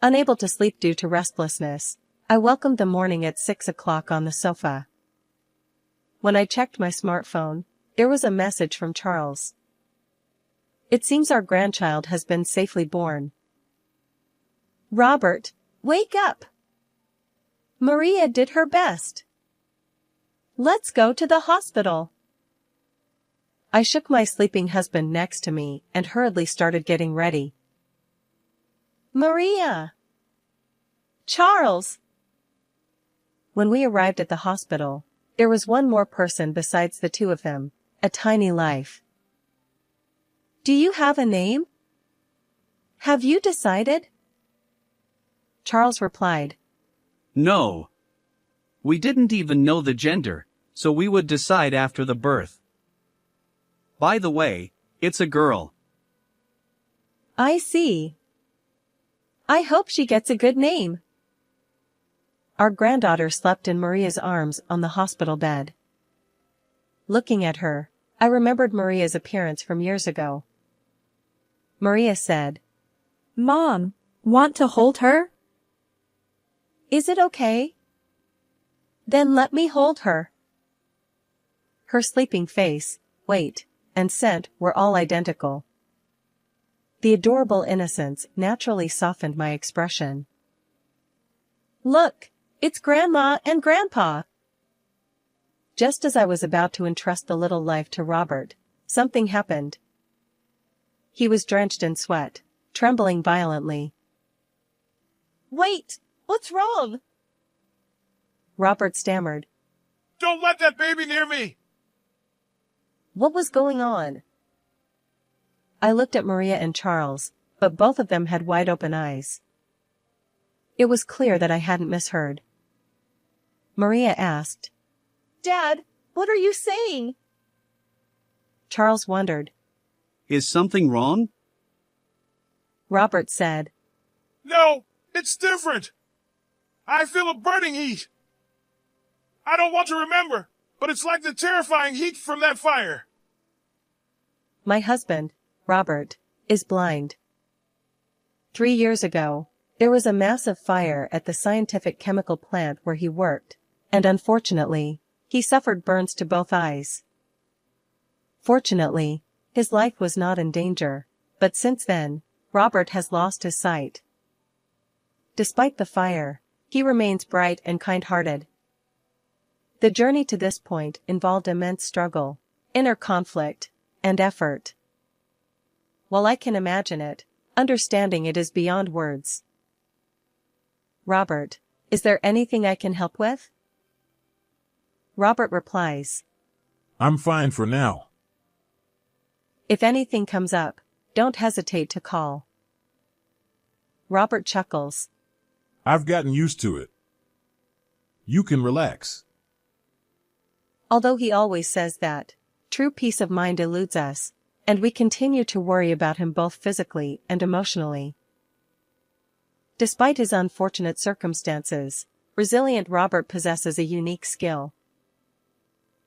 Unable to sleep due to restlessness, I welcomed the morning at 6 o'clock on the sofa. When I checked my smartphone, there was a message from Charles. It seems our grandchild has been safely born. Robert, wake up! Maria did her best. Let's go to the hospital. I shook my sleeping husband next to me and hurriedly started getting ready. Maria! Charles! When we arrived at the hospital, there was one more person besides the two of them, a tiny life. Do you have a name? Have you decided? Charles replied. No. We didn't even know the gender, so we would decide after the birth. By the way, it's a girl. I see. I hope she gets a good name. Our granddaughter slept in Maria's arms on the hospital bed. Looking at her, I remembered Maria's appearance from years ago. Maria said, Mom, want to hold her? Is it okay? Then let me hold her. Her sleeping face, weight, and scent were all identical. The adorable innocence naturally softened my expression. Look, it's Grandma and Grandpa. Just as I was about to entrust the little life to Robert, something happened. He was drenched in sweat, trembling violently. Wait, what's wrong? Robert stammered. Don't let that baby near me! What was going on? I looked at Maria and Charles, but both of them had wide open eyes. It was clear that I hadn't misheard. Maria asked, Dad, what are you saying? Charles wondered. Is something wrong? Robert said, No, it's different. I feel a burning heat. I don't want to remember, but it's like the terrifying heat from that fire. My husband, Robert, is blind. 3 years ago, there was a massive fire at the scientific chemical plant where he worked, and unfortunately, he suffered burns to both eyes. Fortunately, his life was not in danger, but since then, Robert has lost his sight. Despite the fire, he remains bright and kind-hearted. The journey to this point involved immense struggle, inner conflict, and effort. While I can imagine it, understanding it is beyond words. Robert, is there anything I can help with? Robert replies, I'm fine for now. If anything comes up, don't hesitate to call. Robert chuckles. I've gotten used to it. You can relax. Although he always says that, true peace of mind eludes us, and we continue to worry about him both physically and emotionally. Despite his unfortunate circumstances, resilient Robert possesses a unique skill.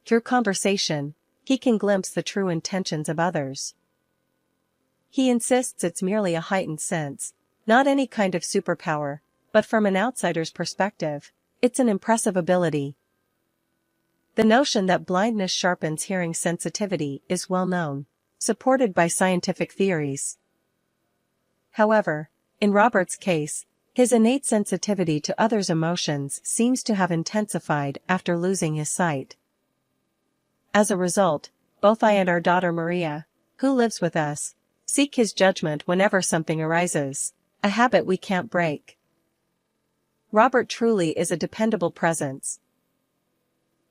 Through conversation, he can glimpse the true intentions of others. He insists it's merely a heightened sense, not any kind of superpower, but from an outsider's perspective, it's an impressive ability. The notion that blindness sharpens hearing sensitivity is well known, supported by scientific theories. However, in Robert's case, his innate sensitivity to others' emotions seems to have intensified after losing his sight. As a result, both I and our daughter Maria, who lives with us, seek his judgment whenever something arises, a habit we can't break. Robert truly is a dependable presence.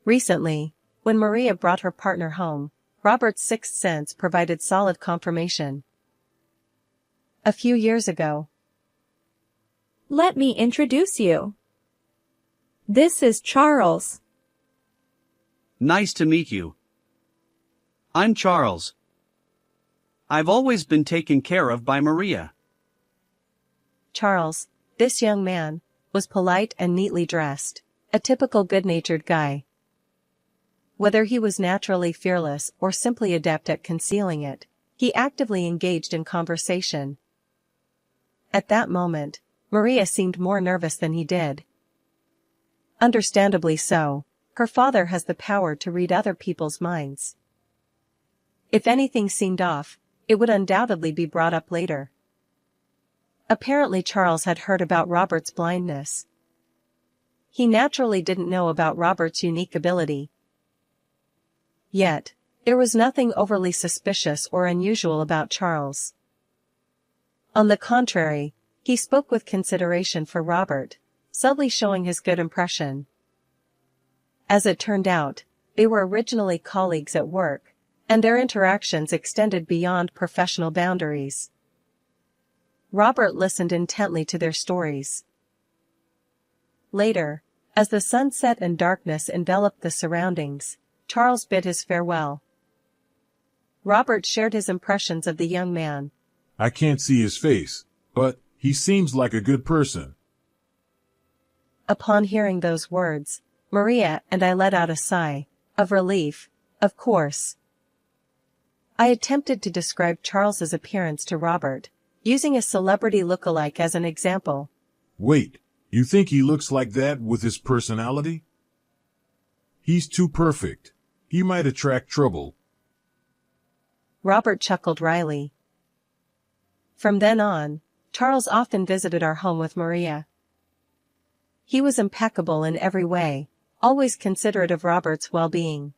Recently, when Maria brought her partner home, Robert's sixth sense provided solid confirmation. A few years ago. Let me introduce you. This is Charles. Nice to meet you. I'm Charles. I've always been taken care of by Maria. Charles, this young man, was polite and neatly dressed, a typical good-natured guy. Whether he was naturally fearless or simply adept at concealing it, he actively engaged in conversation. At that moment, Maria seemed more nervous than he did. Understandably so. Her father has the power to read other people's minds. If anything seemed off, it would undoubtedly be brought up later. Apparently Charles had heard about Robert's blindness. He naturally didn't know about Robert's unique ability. Yet, there was nothing overly suspicious or unusual about Charles. On the contrary, he spoke with consideration for Robert, subtly showing his good impression. As it turned out, they were originally colleagues at work, and their interactions extended beyond professional boundaries. Robert listened intently to their stories. Later, as the sunset and darkness enveloped the surroundings, Charles bid his farewell. Robert shared his impressions of the young man. I can't see his face, but he seems like a good person. Upon hearing those words, Maria and I let out a sigh of relief. Of course. I attempted to describe Charles's appearance to Robert, using a celebrity look-alike as an example. Wait, you think he looks like that with his personality? He's too perfect. He might attract trouble. Robert chuckled wryly. From then on, Charles often visited our home with Maria. He was impeccable in every way, always considerate of Robert's well-being.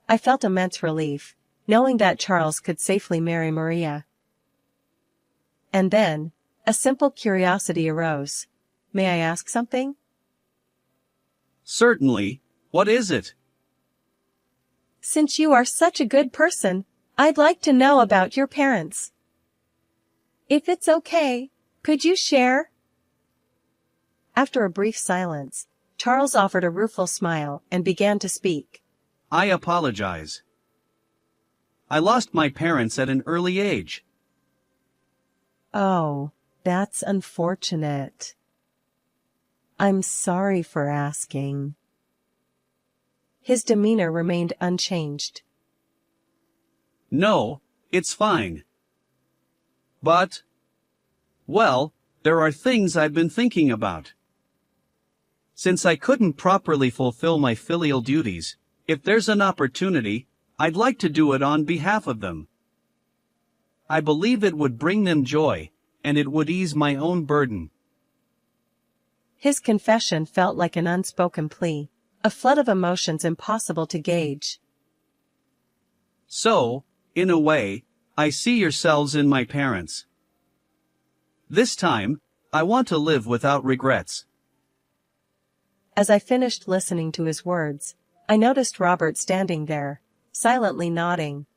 I felt immense relief, knowing that Charles could safely marry Maria. And then, a simple curiosity arose. May I ask something? Certainly. What is it? Since you are such a good person, I'd like to know about your parents. If it's okay, could you share? After a brief silence, Charles offered a rueful smile and began to speak. I apologize. I lost my parents at an early age. Oh, that's unfortunate. I'm sorry for asking. His demeanor remained unchanged. No, it's fine. But, well, there are things I've been thinking about. Since I couldn't properly fulfill my filial duties, if there's an opportunity, I'd like to do it on behalf of them. I believe it would bring them joy, and it would ease my own burden. His confession felt like an unspoken plea, a flood of emotions impossible to gauge. So, in a way, I see yourselves in my parents. This time, I want to live without regrets. As I finished listening to his words, I noticed Robert standing there, silently nodding.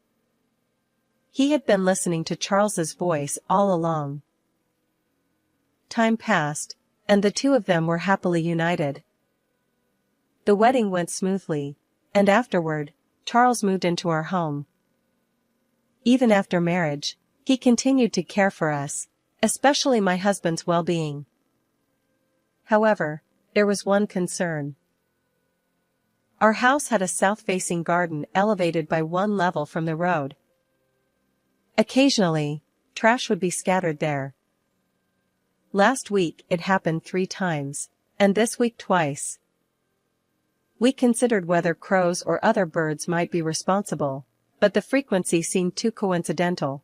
He had been listening to Charles's voice all along. Time passed, and the two of them were happily united. The wedding went smoothly, and afterward, Charles moved into our home. Even after marriage, he continued to care for us, especially my husband's well-being. However, there was one concern. Our house had a south-facing garden elevated by one level from the road. Occasionally, trash would be scattered there. Last week it happened 3 times, and this week twice. We considered whether crows or other birds might be responsible, but the frequency seemed too coincidental.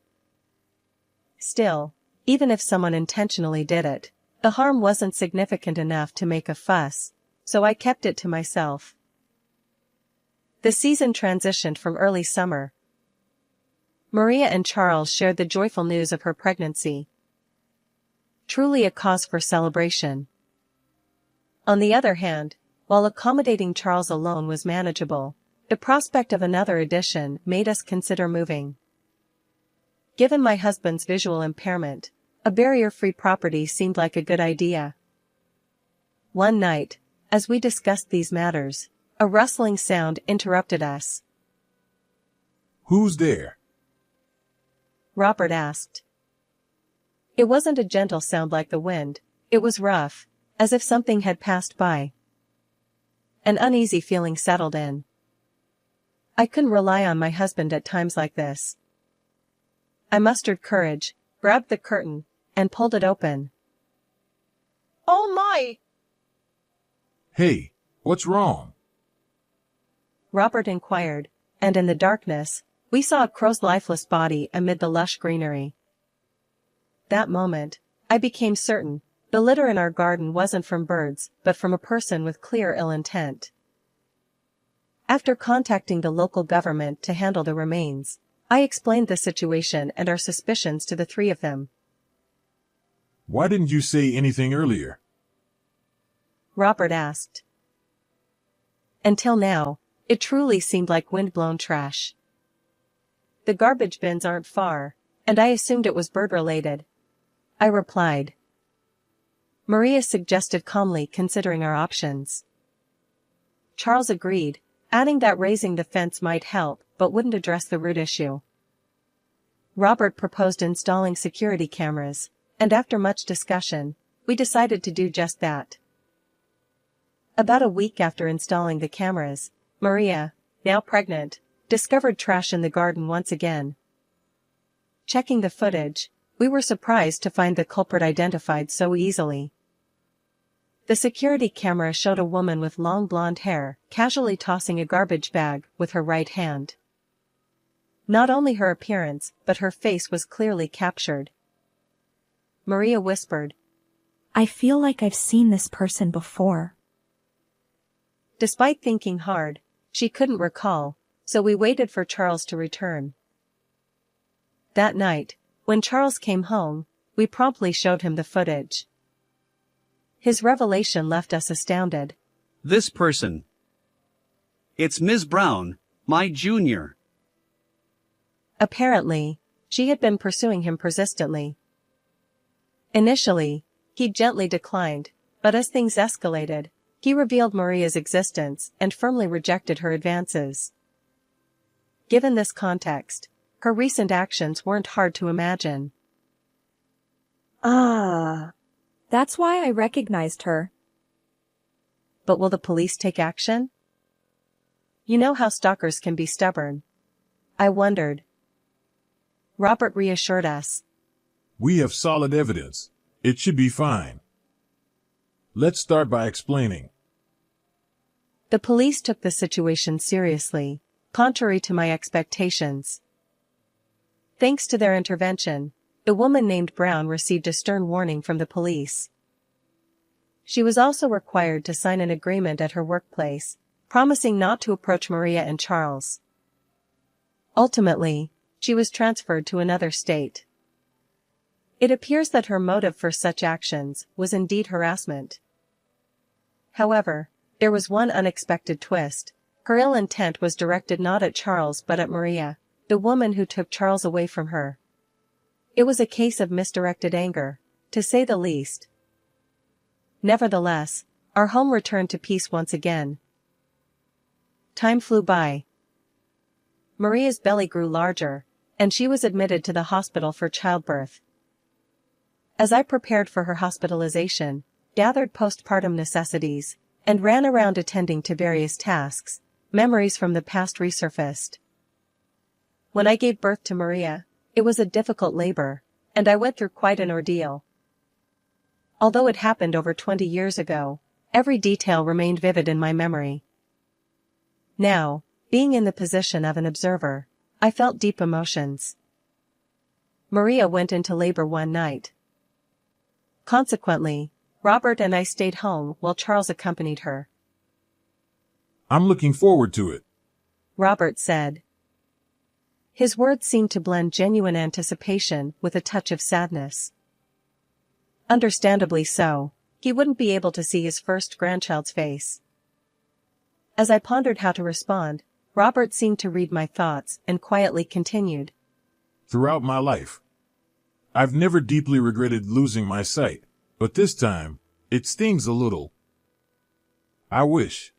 Still, even if someone intentionally did it, the harm wasn't significant enough to make a fuss, so I kept it to myself. The season transitioned from early summer. Maria and Charles shared the joyful news of her pregnancy. Truly a cause for celebration. On the other hand, while accommodating Charles alone was manageable, the prospect of another addition made us consider moving. Given my husband's visual impairment, a barrier-free property seemed like a good idea. One night, as we discussed these matters, a rustling sound interrupted us. Who's there? Robert asked. It wasn't a gentle sound like the wind, it was rough, as if something had passed by. An uneasy feeling settled in. I couldn't rely on my husband at times like this. I mustered courage, grabbed the curtain, and pulled it open. Oh my! Hey, what's wrong? Robert inquired, and in the darkness, we saw a crow's lifeless body amid the lush greenery. That moment, I became certain, the litter in our garden wasn't from birds, but from a person with clear ill intent. After contacting the local government to handle the remains, I explained the situation and our suspicions to the three of them. Why didn't you say anything earlier? Robert asked. Until now, it truly seemed like wind-blown trash. The garbage bins aren't far, and I assumed it was bird-related. I replied. Maria suggested calmly, considering our options. Charles agreed, adding that raising the fence might help, but wouldn't address the root issue. Robert proposed installing security cameras, and after much discussion, we decided to do just that. About a week after installing the cameras, Maria, now pregnant, discovered trash in the garden once again. Checking the footage, we were surprised to find the culprit identified so easily. The security camera showed a woman with long blonde hair casually tossing a garbage bag with her right hand. Not only her appearance, but her face was clearly captured. Maria whispered, I feel like I've seen this person before. Despite thinking hard, she couldn't recall, so we waited for Charles to return. That night, when Charles came home, we promptly showed him the footage. His revelation left us astounded. This person. It's Ms. Brown, my junior. Apparently, she had been pursuing him persistently. Initially, he gently declined, but as things escalated, he revealed Maria's existence and firmly rejected her advances. Given this context, her recent actions weren't hard to imagine. That's why I recognized her. But will the police take action? You know how stalkers can be stubborn. I wondered. Robert reassured us. We have solid evidence. It should be fine. Let's start by explaining. The police took the situation seriously, contrary to my expectations. Thanks to their intervention, the woman named Brown received a stern warning from the police. She was also required to sign an agreement at her workplace, promising not to approach Maria and Charles. Ultimately, she was transferred to another state. It appears that her motive for such actions was indeed harassment. However, there was one unexpected twist. Her ill intent was directed not at Charles but at Maria, the woman who took Charles away from her. It was a case of misdirected anger, to say the least. Nevertheless, our home returned to peace once again. Time flew by. Maria's belly grew larger, and she was admitted to the hospital for childbirth. As I prepared for her hospitalization, gathered postpartum necessities, and ran around attending to various tasks, memories from the past resurfaced. When I gave birth to Maria, it was a difficult labor, and I went through quite an ordeal. Although it happened over 20 years ago, every detail remained vivid in my memory. Now, being in the position of an observer, I felt deep emotions. Maria went into labor one night. Consequently, Robert and I stayed home while Charles accompanied her. I'm looking forward to it, Robert said. His words seemed to blend genuine anticipation with a touch of sadness. Understandably so, he wouldn't be able to see his first grandchild's face. As I pondered how to respond, Robert seemed to read my thoughts and quietly continued. Throughout my life, I've never deeply regretted losing my sight, but this time, it stings a little. I wish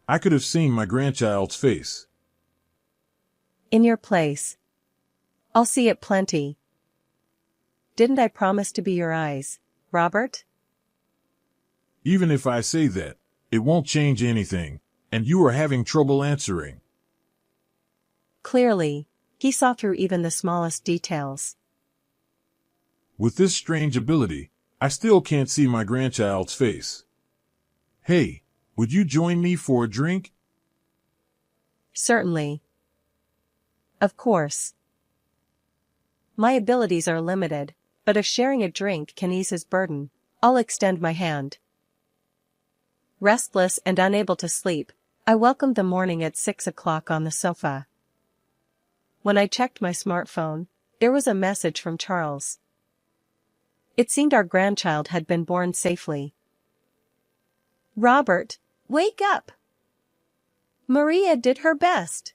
I could have seen my grandchild's face. In your place. I'll see it plenty. Didn't I promise to be your eyes, Robert? Even if I say that, it won't change anything, and you are having trouble answering. Clearly, he saw through even the smallest details. With this strange ability, I still can't see my grandchild's face. Hey, would you join me for a drink? Certainly. Of course. My abilities are limited, but if sharing a drink can ease his burden, I'll extend my hand. Restless and unable to sleep, I welcomed the morning at 6 o'clock on the sofa. When I checked my smartphone, there was a message from Charles. It seemed our grandchild had been born safely. Robert, wake up! Maria did her best.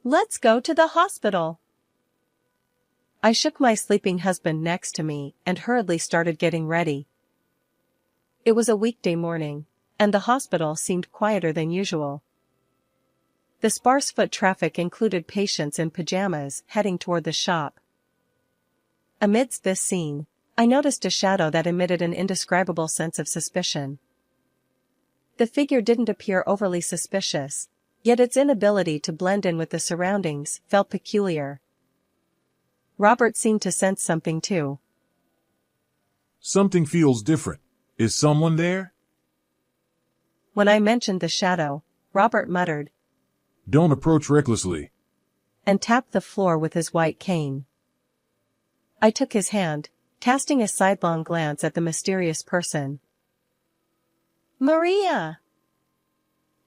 Let's go to the hospital. I shook my sleeping husband next to me and hurriedly started getting ready. It was a weekday morning, and the hospital seemed quieter than usual. The sparse foot traffic included patients in pajamas heading toward the shop. Amidst this scene, I noticed a shadow that emitted an indescribable sense of suspicion. The figure didn't appear overly suspicious, yet its inability to blend in with the surroundings felt peculiar. Robert seemed to sense something too. Something feels different. Is someone there? When I mentioned the shadow, Robert muttered, Don't approach recklessly. And tapped the floor with his white cane. I took his hand, casting a sidelong glance at the mysterious person. Maria!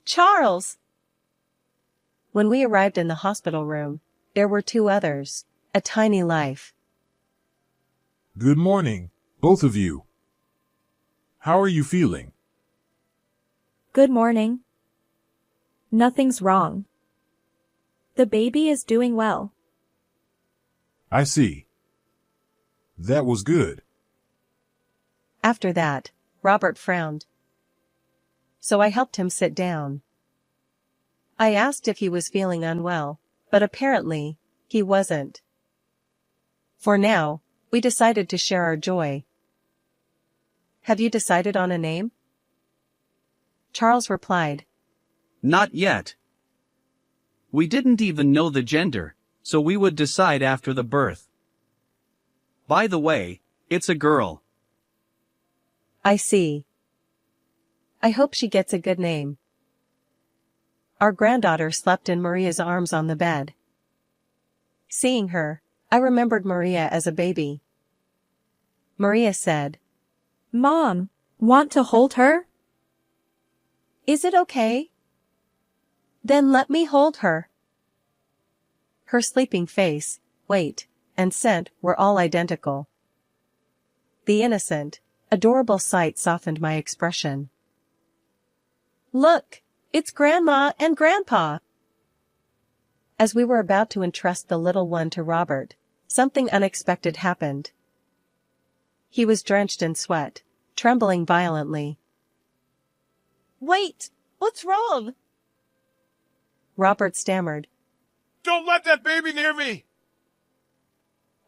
Charles! When we arrived in the hospital room, there were two others, a tiny life. Good morning, both of you. How are you feeling? Good morning. Nothing's wrong. The baby is doing well. I see. That was good. After that, Robert frowned. So I helped him sit down. I asked if he was feeling unwell, but apparently, he wasn't. For now, we decided to share our joy. Have you decided on a name? Charles replied. Not yet. We didn't even know the gender, so we would decide after the birth. By the way, it's a girl. I see. I hope she gets a good name. Our granddaughter slept in Maria's arms on the bed. Seeing her, I remembered Maria as a baby. Maria said, Mom, want to hold her? Is it okay? Then let me hold her. Her sleeping face, weight, and scent were all identical. The innocent, adorable sight softened my expression. Look, it's Grandma and Grandpa. As we were about to entrust the little one to Robert, something unexpected happened. He was drenched in sweat, trembling violently. Wait, what's wrong? Robert stammered. Don't let that baby near me!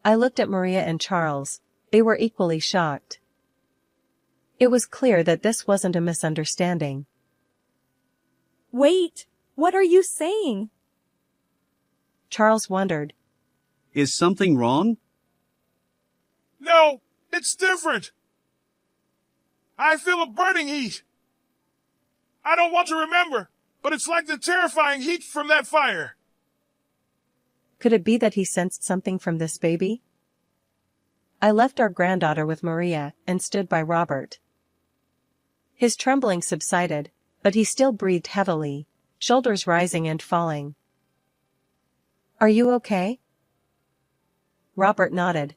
I looked at Maria and Charles. They were equally shocked. It was clear that this wasn't a misunderstanding. Wait, what are you saying? Charles wondered. Is something wrong? No, it's different. I feel a burning heat. I don't want to remember, but it's like the terrifying heat from that fire. Could it be that he sensed something from this baby? I left our granddaughter with Maria and stood by Robert. His trembling subsided, but he still breathed heavily, shoulders rising and falling. Are you okay? Robert nodded.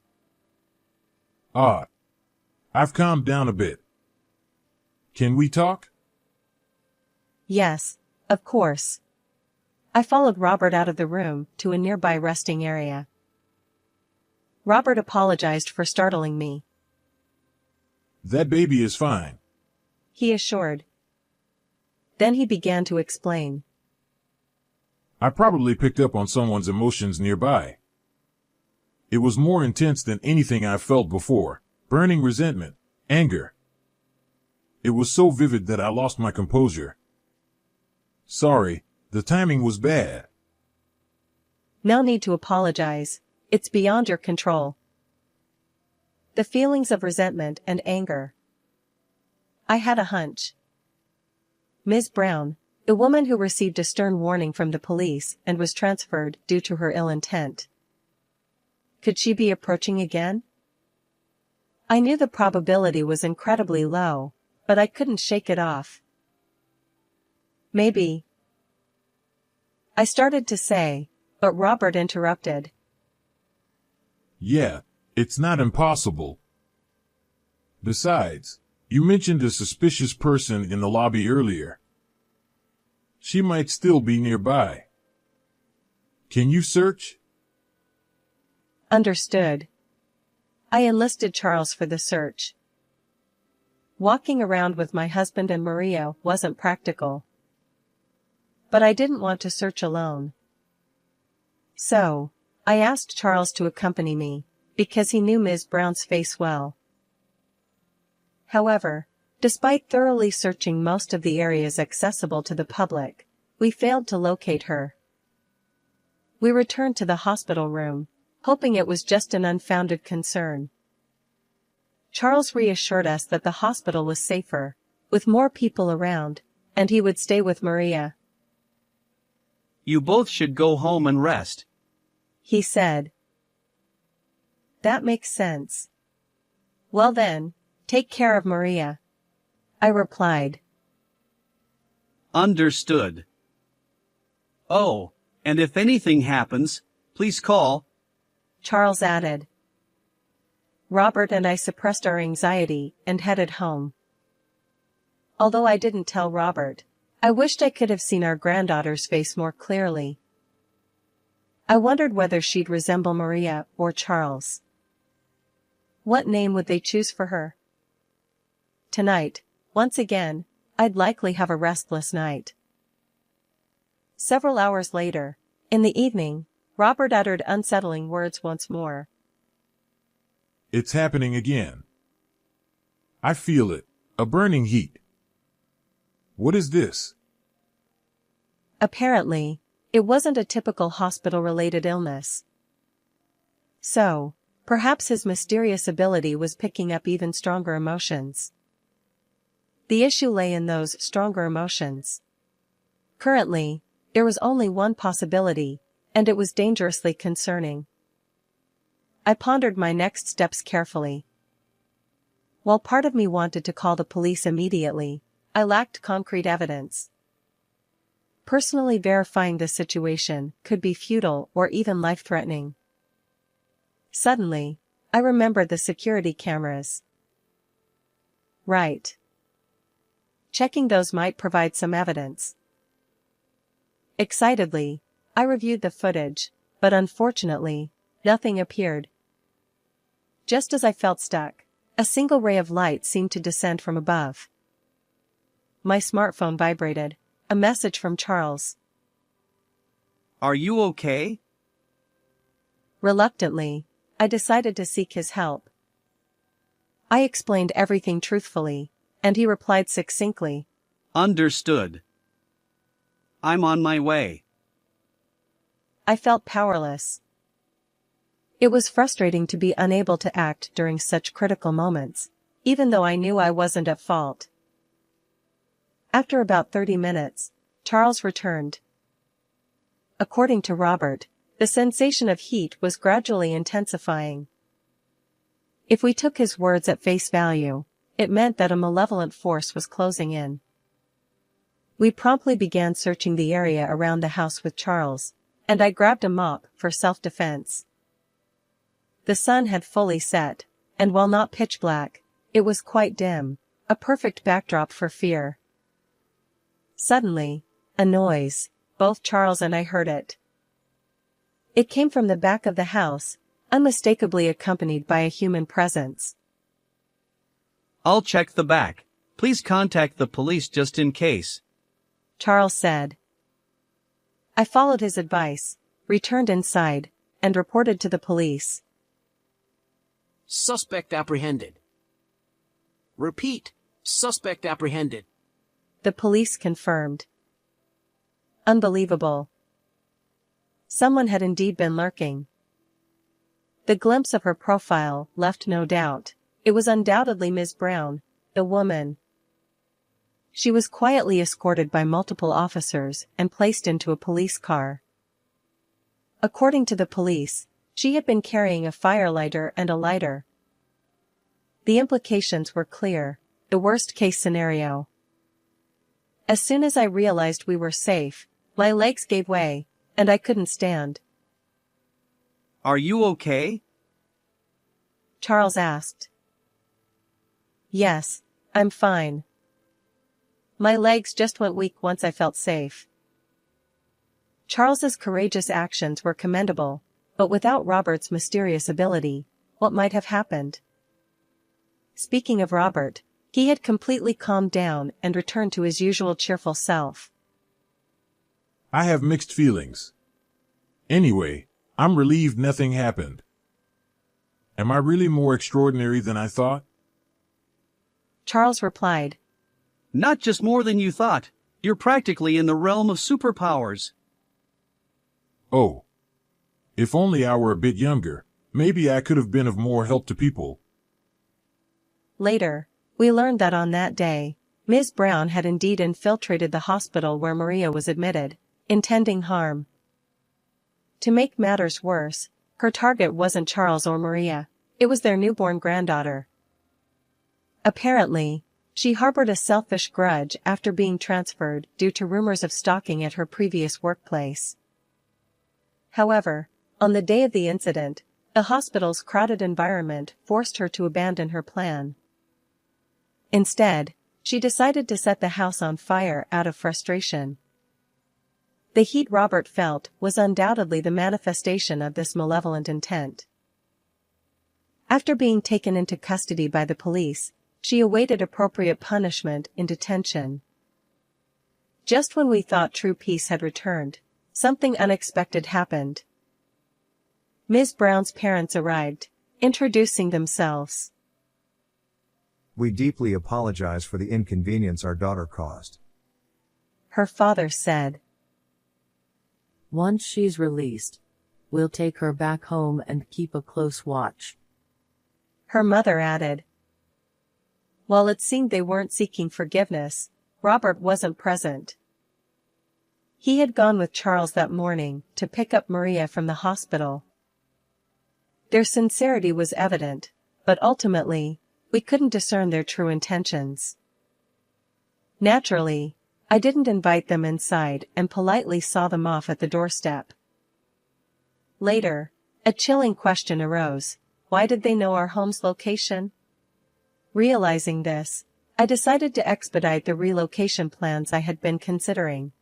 I've calmed down a bit. Can we talk? Yes, of course. I followed Robert out of the room to a nearby resting area. Robert apologized for startling me. That baby is fine. He assured. Then he began to explain. I probably picked up on someone's emotions nearby. It was more intense than anything I've felt before, burning resentment, anger. It was so vivid that I lost my composure. Sorry, the timing was bad. No need to apologize. It's beyond your control. the feelings of resentment and anger. I had a hunch. Ms. Brown, the woman who received a stern warning from the police and was transferred due to her ill intent. Could she be approaching again? I knew the probability was incredibly low, but I couldn't shake it off. Maybe. I started to say, but Robert interrupted. Yeah, it's not impossible. Besides, you mentioned a suspicious person in the lobby earlier. She might still be nearby. Can you search? Understood. I enlisted Charles for the search. Walking around with my husband and Maria wasn't practical. But I didn't want to search alone. So, I asked Charles to accompany me, because he knew Ms. Brown's face well. However, despite thoroughly searching most of the areas accessible to the public, we failed to locate her. We returned to the hospital room, hoping it was just an unfounded concern. Charles reassured us that the hospital was safer, with more people around, and he would stay with Maria. You both should go home and rest, he said. That makes sense. Well then, take care of Maria, I replied. Understood. Oh, and if anything happens, please call, Charles added. Robert and I suppressed our anxiety and headed home. Although I didn't tell Robert, I wished I could have seen our granddaughter's face more clearly. I wondered whether she'd resemble Maria or Charles. What name would they choose for her? Tonight, once again, I'd likely have a restless night. Several hours later, in the evening, Robert uttered unsettling words once more. It's happening again. I feel it, a burning heat. What is this? Apparently, it wasn't a typical hospital-related illness. So, perhaps his mysterious ability was picking up even stronger emotions. The issue lay in those stronger emotions. Currently, there was only one possibility, and it was dangerously concerning. I pondered my next steps carefully. While part of me wanted to call the police immediately, I lacked concrete evidence. Personally verifying the situation could be futile or even life-threatening. Suddenly, I remembered the security cameras. Right. Checking those might provide some evidence. Excitedly, I reviewed the footage, but unfortunately, nothing appeared. Just as I felt stuck, a single ray of light seemed to descend from above. My smartphone vibrated, a message from Charles. Are you okay? Reluctantly, I decided to seek his help. I explained everything truthfully, and he replied succinctly. Understood. I'm on my way. I felt powerless. It was frustrating to be unable to act during such critical moments, even though I knew I wasn't at fault. After about 30 minutes, Charles returned. According to Robert, the sensation of heat was gradually intensifying. If we took his words at face value, it meant that a malevolent force was closing in. We promptly began searching the area around the house with Charles, and I grabbed a mop for self-defense. The sun had fully set, and while not pitch black, it was quite dim, a perfect backdrop for fear. Suddenly, a noise, both Charles and I heard it. It came from the back of the house, unmistakably accompanied by a human presence. I'll check the back. Please contact the police just in case, Charles said. I followed his advice, returned inside, and reported to the police. Suspect apprehended. Repeat, suspect apprehended. The police confirmed. Unbelievable. Someone had indeed been lurking. The glimpse of her profile left no doubt. It was undoubtedly Ms. Brown, the woman. She was quietly escorted by multiple officers and placed into a police car. According to the police, she had been carrying a firelighter and a lighter. The implications were clear, the worst-case scenario. As soon as I realized we were safe, my legs gave way, and I couldn't stand. Are you okay? Charles asked. Yes, I'm fine. My legs just went weak once I felt safe. Charles's courageous actions were commendable, but without Robert's mysterious ability, what might have happened? Speaking of Robert, he had completely calmed down and returned to his usual cheerful self. I have mixed feelings. Anyway, I'm relieved nothing happened. Am I really more extraordinary than I thought? Charles replied. Not just more than you thought. You're practically in the realm of superpowers. Oh. If only I were a bit younger, maybe I could have been of more help to people. Later, we learned that on that day, Ms. Brown had indeed infiltrated the hospital where Maria was admitted, intending harm. To make matters worse, her target wasn't Charles or Maria, it was their newborn granddaughter. Apparently, she harbored a selfish grudge after being transferred due to rumors of stalking at her previous workplace. However, on the day of the incident, the hospital's crowded environment forced her to abandon her plan. Instead, she decided to set the house on fire out of frustration. The heat Robert felt was undoubtedly the manifestation of this malevolent intent. After being taken into custody by the police, she awaited appropriate punishment in detention. Just when we thought true peace had returned, something unexpected happened. Ms. Brown's parents arrived, introducing themselves. We deeply apologize for the inconvenience our daughter caused. Her father said. Once she's released, we'll take her back home and keep a close watch. Her mother added. While it seemed they weren't seeking forgiveness, Robert wasn't present. He had gone with Charles that morning to pick up Maria from the hospital. Their sincerity was evident, but ultimately, we couldn't discern their true intentions. Naturally, I didn't invite them inside and politely saw them off at the doorstep. Later, a chilling question arose. Why did they know our home's location? Realizing this, I decided to expedite the relocation plans I had been considering.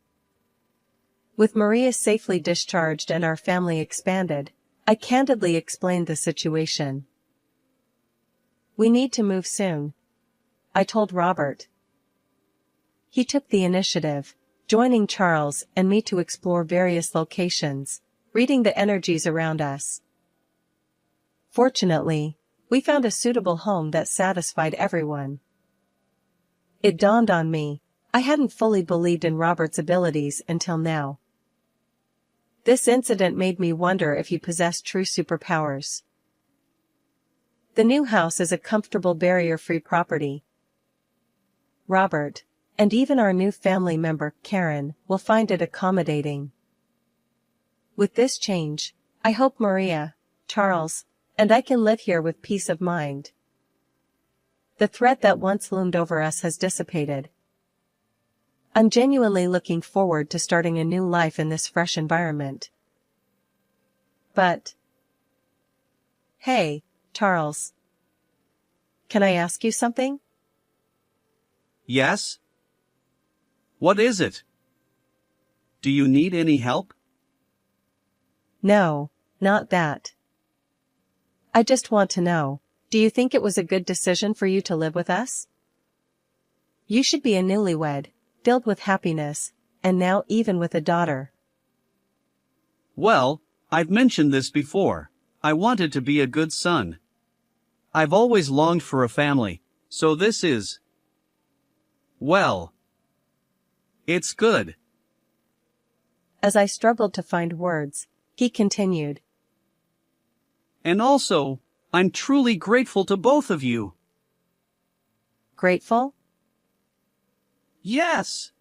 With Maria safely discharged and our family expanded, I candidly explained the situation. We need to move soon, I told Robert. He took the initiative, joining Charles and me to explore various locations, reading the energies around us. Fortunately, we found a suitable home that satisfied everyone. It dawned on me, I hadn't fully believed in Robert's abilities until now. This incident made me wonder if he possessed true superpowers. The new house is a comfortable barrier-free property. Robert, and even our new family member, Karen, will find it accommodating. With this change, I hope Maria, Charles, and I can live here with peace of mind. The threat that once loomed over us has dissipated. I'm genuinely looking forward to starting a new life in this fresh environment. But... Hey, Charles. Can I ask you something? Yes? What is it? Do you need any help? No, not that. I just want to know, do you think it was a good decision for you to live with us? You should be a newlywed, filled with happiness, and now even with a daughter. Well, I've mentioned this before. I wanted to be a good son. I've always longed for a family, so this is... well... it's good. As I struggled to find words, he continued. And also, I'm truly grateful to both of you. Grateful? Yes.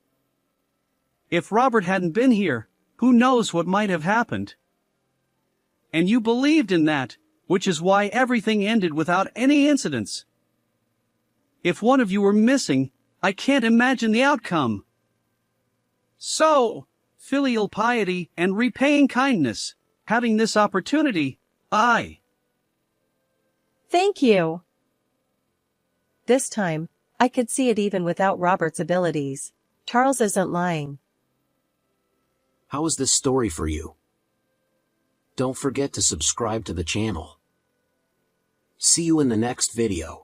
If Robert hadn't been here, who knows what might have happened? And you believed in that, which is why everything ended without any incidents. If one of you were missing, I can't imagine the outcome. So, filial piety and repaying kindness, having this opportunity, Thank you. This time, I could see it even without Robert's abilities. Charles isn't lying. How was this story for you? Don't forget to subscribe to the channel. See you in the next video.